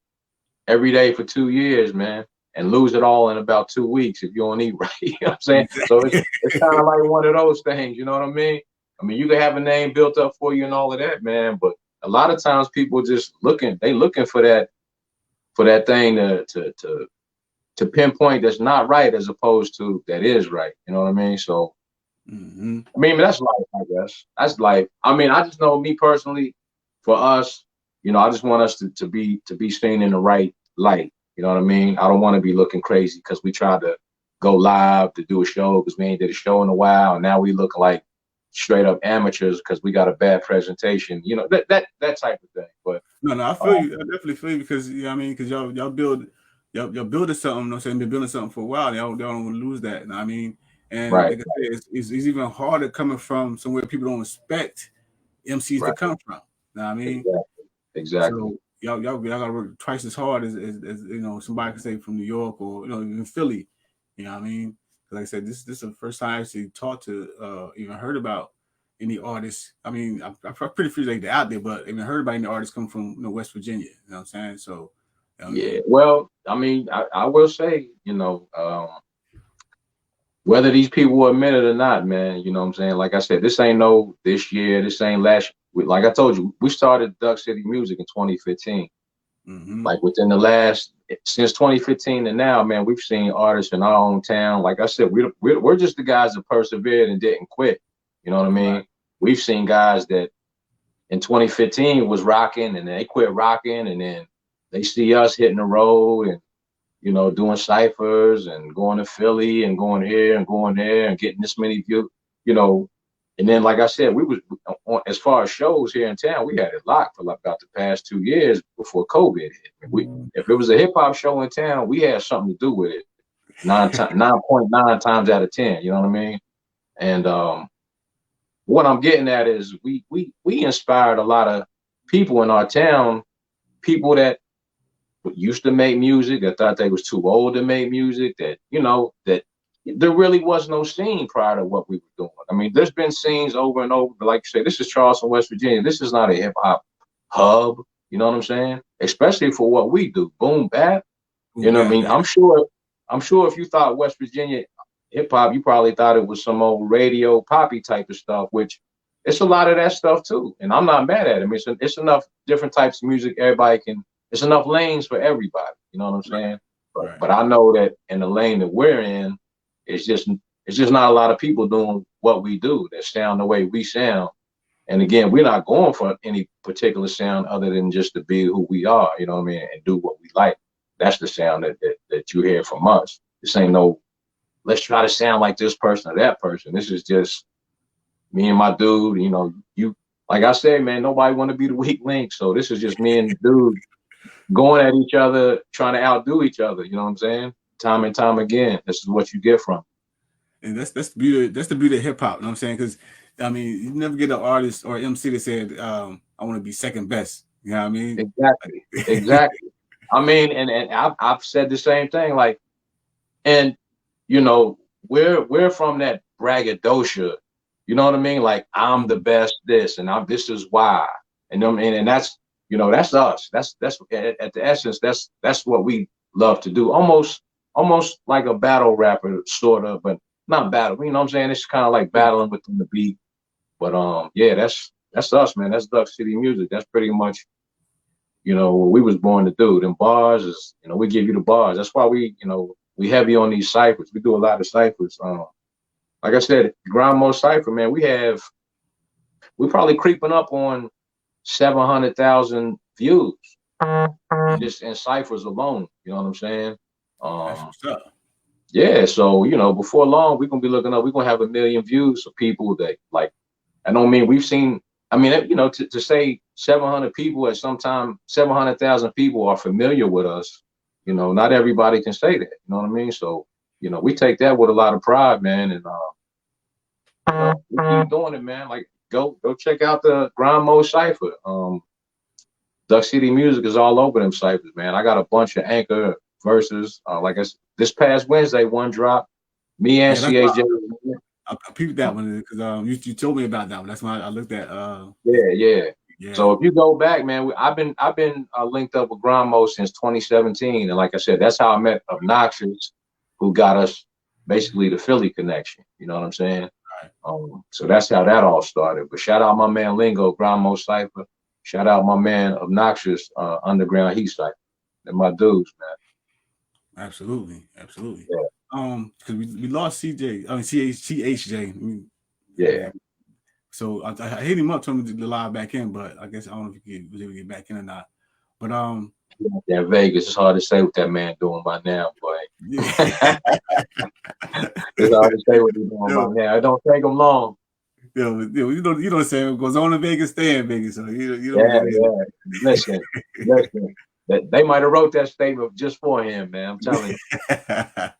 every day for 2 years, man, and lose it all in about 2 weeks if you don't eat right. You know what I'm saying? So it's kind of like one of those things. You know what I mean? I mean, you can have a name built up for you and all of that, man. But a lot of times people just looking for that thing to pinpoint that's not right as opposed to that is right. You know what I mean? So, I mean, that's life, I guess. That's life. I mean, I just know me personally, for us, you know, I just want us to be seen in the right light. You know what I mean? I don't want to be looking crazy because we tried to go live to do a show because we ain't did a show in a while, and now we look like straight up amateurs because we got a bad presentation. You know, that type of thing. But no, I feel you. I definitely feel you, because you know what I mean, because y'all building something. You know, saying been building something for a while. Y'all don't want to lose that. You know what I mean? And like I said, it's even harder coming from somewhere people don't expect MCs to come from. You know what I mean? Exactly. So y'all gotta work twice as hard as you know, somebody can say from New York or, you know, even Philly. You know what I mean? Like I said, this is the first time I actually talked to even heard about any artists. I mean, I'm pretty sure they're out there, but even heard about any artists come from, you know, West Virginia. You know what I'm saying? So yeah. Well, I mean, I will say, you know, whether these people will admit it or not, man, you know what I'm saying? Like I said, this ain't this year, this ain't last. Like I told you, we started Duck City Music in 2015. Like within the last since 2015 to now, man, we've seen artists in our own town. Like I said, we're just the guys that persevered and didn't quit. You know what I mean? Right. We've seen guys that in 2015 was rocking and they quit rocking, and then they see us hitting the road and, you know, doing ciphers and going to Philly and going here and going there and getting this many views, you know. And then, like I said, we was, as far as shows here in town, we had it locked for like about the past 2 years before COVID hit. If it was a hip hop show in town, we had something to do with it. 9.9 times out of 10, you know what I mean? And what I'm getting at is we inspired a lot of people in our town, people that used to make music, that thought they was too old to make music, that, you know, that there really was no scene prior to what we were doing. I mean, there's been scenes over and over, but like you say, this is Charleston, West Virginia. This is not a hip hop hub. You know what I'm saying? Especially for what we do, boom bap. You know what I mean? I'm sure if you thought West Virginia hip hop, you probably thought it was some old radio poppy type of stuff, which it's a lot of that stuff too. And I'm not mad at it. I mean, it's enough different types of music. Everybody can. It's enough lanes for everybody. You know what I'm saying? Right. But I know that in the lane that we're in, it's just not a lot of people doing what we do that sound the way we sound. And again, we're not going for any particular sound other than just to be who we are, you know what I mean, and do what we like. That's the sound that you hear from us. This ain't no, let's try to sound like this person or that person. This is just me and my dude. You know, you, like I said, man, nobody want to be the weak link. So this is just me and the dude going at each other, trying to outdo each other. You know what I'm saying? Time and time again. This is what you get from. And that's the beauty. That's the beauty of hip hop. You know what I'm saying? Because I mean, you never get an artist or MC that said, "I want to be second best." You know what I mean? Exactly. I mean, and I've said the same thing. Like, and you know, we're from that braggadocio. You know what I mean? Like, I'm the best. This and this is why. And I mean, and that's, you know, that's us. That's at the essence. That's what we love to do. Almost like a battle rapper, sort of, but not battle. You know what I'm saying? It's kind of like battling within the beat. But yeah, that's us, man. That's Duck City music. That's pretty much, you know, what we was born to do. Them bars is, you know, we give you the bars. That's why we, you know, we heavy on these ciphers. We do a lot of ciphers. Like I said, Grandma Cipher, man, we probably creeping up on 700,000 views just in ciphers alone. You know what I'm saying? That's what's up. Yeah, so, you know, before long, we're gonna be looking up. We're gonna have 1 million views of people that, like, I don't mean we've seen. I mean, you know, to say 700 people at some time, 700,000 people are familiar with us. You know, not everybody can say that. You know what I mean? So, you know, we take that with a lot of pride, man, and you know, we keep doing it, man. Like, go check out the Grandma Cipher. Duck City Music is all over them ciphers, man. I got a bunch of Anchor verses. Like I said, this past Wednesday, one dropped. Me and CHJ. I peeped that one because you told me about that one. That's why I looked at. Yeah. So if you go back, man, I've been linked up with Grandma since 2017, and like I said, that's how I met Obnoxious, who got us basically the Philly connection. You know what I'm saying? Right. So that's how that all started. But shout out my man Lingo, Grandma Cipher. Shout out my man Obnoxious, Underground Heat Cipher. They're my dudes, man. Absolutely. Yeah. Because we lost CHJ. Yeah. So I hit him up, told him to live back in, but I guess I don't know if he was able to get back in or not. But yeah, Vegas, it's hard to say what that man doing by now, boy. Yeah. It's hard to say what he's doing by now. It don't take him long. You don't say it goes on in Vegas, stay in Vegas. So you don't. Yeah. Listen. They might have wrote that statement just for him, man. I'm telling you. But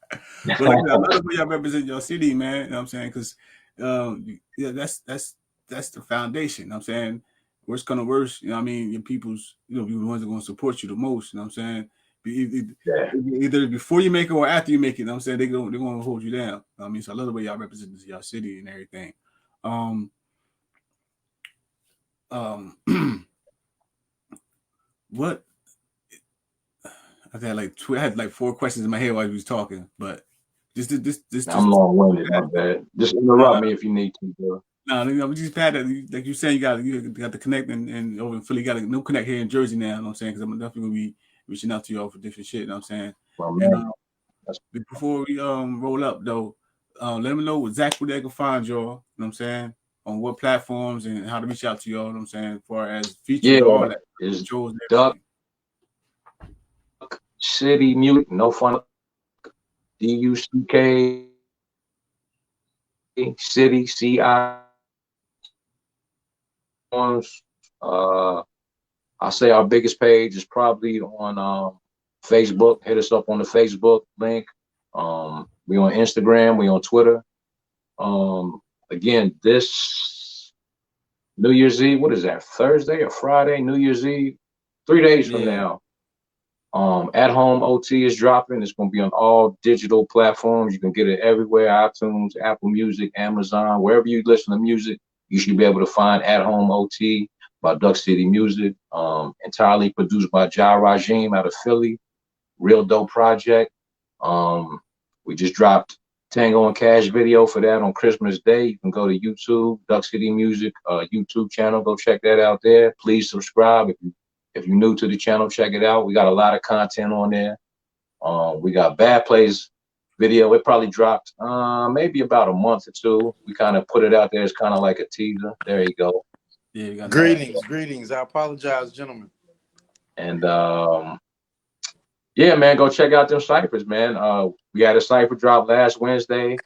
I love the way y'all represent your city, man. You know what I'm saying? Because yeah, that's the foundation. You know what I'm saying? Worst kind of worst, you know what I mean? Your people's, you know, the ones that are going to support you the most, you know what I'm saying? Either before you make it or after you make it, you know what I'm saying? They're going to hold you down. You know what I mean? So I love the way y'all represent y'all city and everything. What? I had like 4 questions in my head while you was talking, but this. I'm long-winded, my bad. Just interrupt me if you need to, bro. No, we just had that. Like you said, you got to connect, and over in Philly, you got a new connect here in Jersey now. You know what I'm saying? Because I'm definitely gonna be reaching out to y'all for different shit. You know what I'm saying? Well, And man, before we roll up though, let them know exactly where they can find y'all. You know what I'm saying? On what platforms and how to reach out to y'all. You know what I'm saying? As far as features, all that. Is Shows, Duck City Music, no fun. DUCK City CI. I say our biggest page is probably on Facebook. Hit us up on the Facebook link. We on Instagram. We on Twitter. Again, this New Year's Eve. What is that? Thursday or Friday? New Year's Eve. 3 days from now. At Home OT is dropping. It's going to be on all digital platforms. You can get it everywhere: iTunes, Apple Music, Amazon, wherever you listen to music. You should be able to find At Home OT by Duck City Music. Entirely produced by Ja Rajim out of Philly. Real dope project. We just dropped Tango and Cash video for that on Christmas Day. You can go to YouTube, Duck City Music YouTube channel. Go check that out there. Please subscribe. If you're new to the channel, check it out. We got a lot of content on there. We got Bad Plays video. It probably dropped maybe about a month or two. We kind of put it out there as kind of like a teaser. There you go. Yeah, you got greetings. I apologize, gentlemen. And yeah, man, go check out them ciphers, man. We had a cipher drop last Wednesday.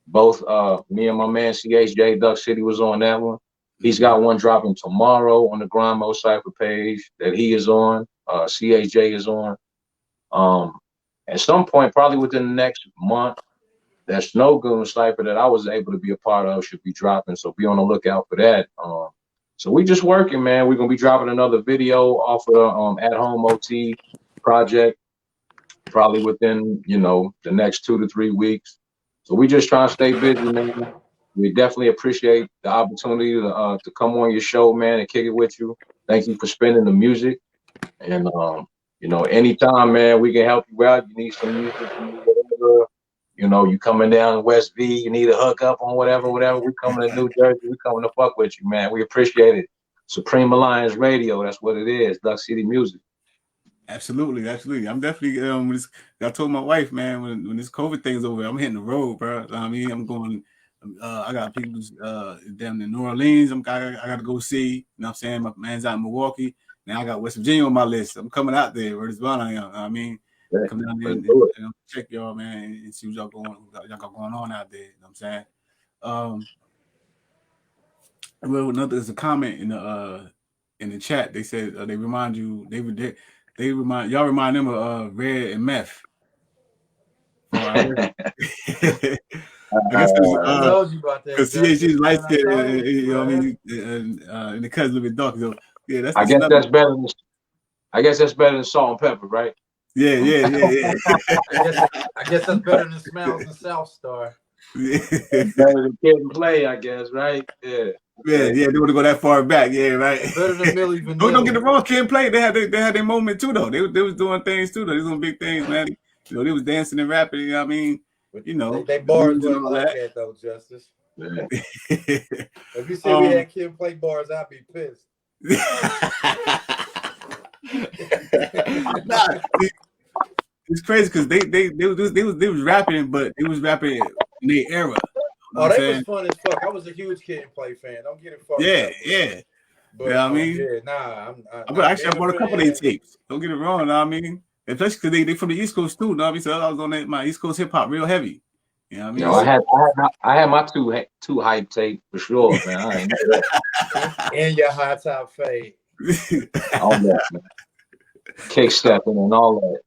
Both me and my man CHJ Duck City was on that one. He's got one dropping tomorrow on the Grimo cipher page that he is on. CHJ is on. At some point, probably within the next month, that Snow Goon cipher that I was able to be a part of should be dropping. So be on the lookout for that. So we just working, man. We're gonna be dropping another video off of the At Home OT project, probably within the next 2 to 3 weeks. So we just trying to stay busy, man. We definitely appreciate the opportunity to come on your show, man, and kick it with you. Thank you for spinning the music. And anytime, man, we can help you out. You need some music, whatever. You coming down West V, you need a hookup on whatever. We coming to New Jersey, we coming to fuck with you, man. We appreciate it. Supreme Alliance Radio, that's what it is. Duck City Music. Absolutely. I'm definitely I told my wife, man, when this COVID thing's over, I'm hitting the road, bro. I mean, I'm going. I got people down in New Orleans. I got to go see. You know what I'm saying? My man's out in Milwaukee. Now I got West Virginia on my list. I'm coming out there. Where this one I am. I mean, come down there and check y'all, man, and see what y'all got going on out there. You know what I'm saying? Well, there's a comment in the chat. They said they remind you. They remind them of Red and Meth. I guess I told you about that. Because CHG's light skin, you know what I mean, and the color's a little bit dark. So yeah, that's. I guess that's better than salt and pepper, right? Yeah. I guess that's better than Smells and South Star. Yeah. Better than Kid and Play, I guess, right? Yeah. Yeah, they want to go that far back. Yeah, right. Better than Millie Vanilli. Don't get it wrong, Kid and Play. They had their moment too, though. They was doing things too, though. They was doing big things, man. They was dancing and rapping. You know what I mean? They bars wasn't like that though, Justice. Yeah. If you said we had Kid and Play bars, I'd be pissed. It's crazy because they was rapping, but they was rapping in their era. Oh, they was fun as fuck. I was a huge Kid and Play fan. Don't get it fucked up. Yeah. But I mean, I bought a couple of their tapes. Don't get it wrong. You know what I mean, especially because they from the East Coast too. You know what I mean, so I was on my East Coast hip hop real heavy. You know what I mean? I had my two hype tape for sure, man. I ain't know that. And your high top fade. All that, man. Kick stepping and all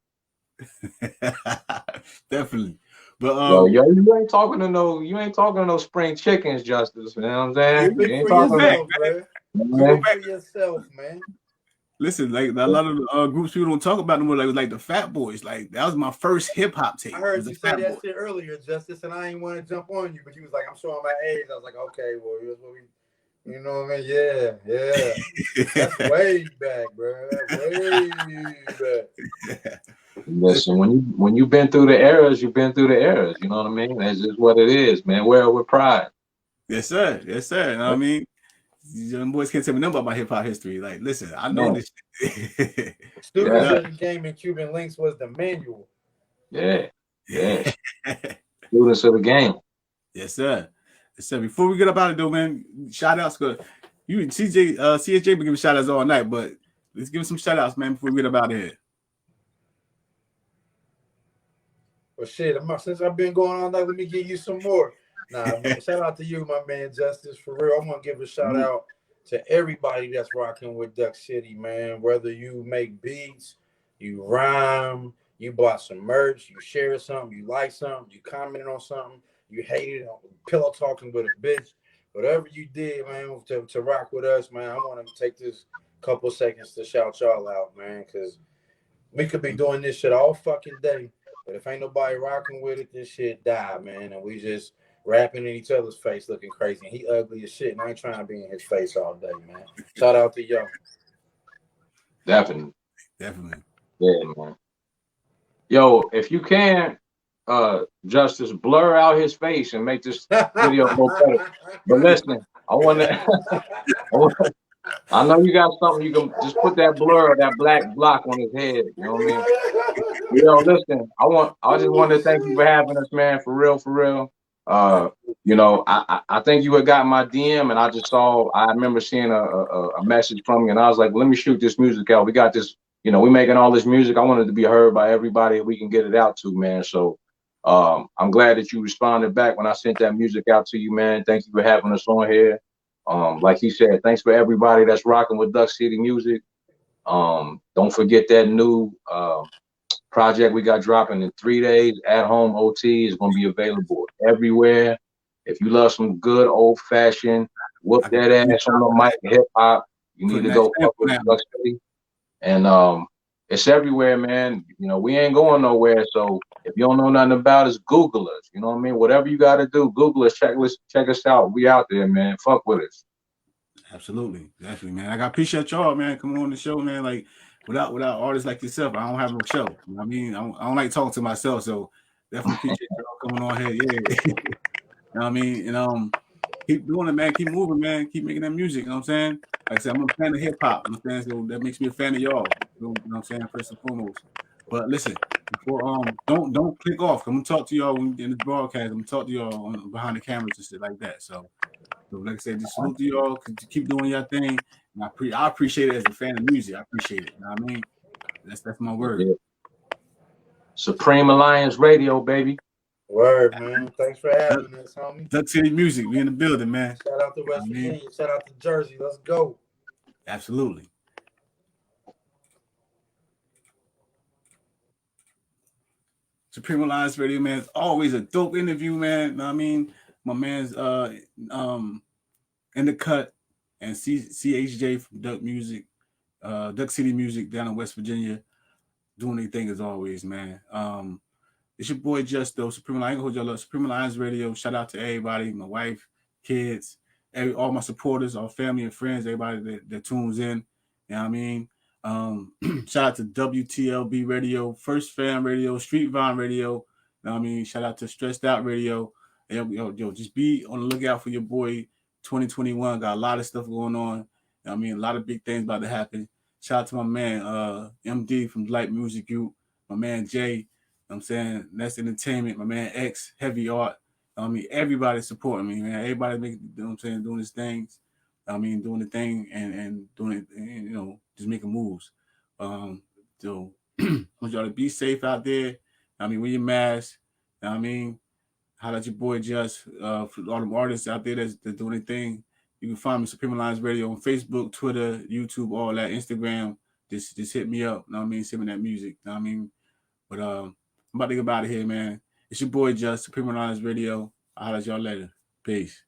that. Definitely. But you ain't talking to no spring chickens, Justice. You know what I'm saying? You ain't talking to yourself, man. Listen, like a lot of the groups people don't talk about them more, like the Fat Boys. Like that was my first hip hop tape. I heard you say that shit earlier, Justice, and I ain't want to jump on you, but you was like, I'm showing my age. I was like, okay, well, here's what we, you know what I mean? Yeah. That's way back, bro. That's way back. Listen, when you've been through the eras, you've been through the eras. You know what I mean? That's just what it is, man. Wear it with pride. Yes, sir. You know what I mean? Young boys can't tell me nothing about my hip hop history. Like, listen, I know this shit. Students of the Game and Cuban Links was the manual. Yeah. Students of the Game. Yes, sir. Yes, sir. Before we get up out of there, man, shout outs. You and CHJ been giving shout outs all night, but let's give him some shout outs, man, before we get up out of here. Well, shit, since I've been going on, let me give you some more. Nah, man, shout out to you, my man, Justice. For real, I'm going to give a shout out to everybody that's rocking with Duck City, man. Whether you make beats, you rhyme, you bought some merch, you share something, you like something, you commented on something, you hated pillow talking with a bitch. Whatever you did, man, to rock with us, man, I want to take this couple seconds to shout y'all out, man, because we could be doing this shit all fucking day. But if ain't nobody rocking with it, this shit die, man. And we just rapping in each other's face looking crazy. And he ugly as shit, and I ain't trying to be in his face all day, man. Shout out to y'all. Definitely. Yeah, man. Yo, if you can, Justice, blur out his face and make this video go better. But listen, I know you got something. You can just put that blur, that black block on his head. You know what I mean? Yo, listen. I just want to thank you for having us, man. For real. You know, I think you had got my DM, and I remember seeing a message from you, and I was like, well, let me shoot this music out. We got this. You know, we making all this music. I wanted to be heard by everybody. We can get it out to, man. So, I'm glad that you responded back when I sent that music out to you, man. Thank you for having us on here. Like he said, thanks for everybody that's rocking with Duck City Music. Don't forget that new project we got dropping in 3 days. At Home OT is going to be available everywhere. If you love some good old fashioned whoop that ass on the mic hip hop, you need to go fuck with Duck City. And it's everywhere, man. You know, we ain't going nowhere. So if you don't know nothing about us, Google us. You know what I mean? Whatever you got to do, Google us, check us out. We out there, man. Fuck with us. Absolutely, man. I appreciate y'all, man. Come on the show, man. Like without artists like yourself, I don't have no show. You know what I mean, I don't like talking to myself, so definitely appreciate y'all coming on here. Yeah, you know what I mean, and keep doing it, man. Keep moving, man. Keep making that music. You know what I'm saying? Like I said, I'm a fan of hip hop. You know what I'm saying? So that makes me a fan of y'all. You know what I'm saying? First and foremost. But listen, before don't click off. I'm gonna talk to y'all in the broadcast. I'm gonna talk to y'all behind the cameras and shit like that. So like I said, just salute to y'all. Keep doing your thing. And I appreciate it as a fan of music. I appreciate it. You know what I mean? That's my word. Yeah. Supreme Alliance Radio, baby. Word, man. Thanks for having us, homie. Duck City Music. We in the building, man. Shout out to West Virginia. Shout out to Jersey. Let's go. Absolutely. Supreme Alliance Radio, man. It's always a dope interview, man. You know what I mean? My man's NdaKut and CHJ from Duck City Music down in West Virginia, doing their thing as always, man. It's your boy Justo, Supreme Alliance. I ain't gonna hold y'all up. Supreme Alliance Radio. Shout out to everybody, my wife, kids, all my supporters, all family and friends, everybody that tunes in. You know what I mean? Shout out to WTLB Radio, First Fam Radio, Street Vine Radio. You know what I mean? Shout out to Stressed Out Radio. Yo, just be on the lookout for your boy 2021. Got a lot of stuff going on. You know what I mean? A lot of big things about to happen. Shout out to my man, MD from Light Music Group, my man Jay. You know what I'm saying? That's Entertainment, my man X, Heavy Art. I mean, everybody supporting me, man. Everybody you know what I'm saying, doing his things. I mean, doing the thing and doing it, and, you know, just making moves. So I want y'all to be safe out there. I mean, wear your mask. You know what I mean? Holla at your boy Just, for all them artists out there that's doing their thing. You can find me Supreme Alliance Radio on Facebook, Twitter, YouTube, all that, Instagram. Just hit me up. You know what I mean? Send me that music. You know what I mean? But I'm about to get out of here, man. It's your boy Just, Supreme Alliance Radio. I'll holla at y'all later. Peace.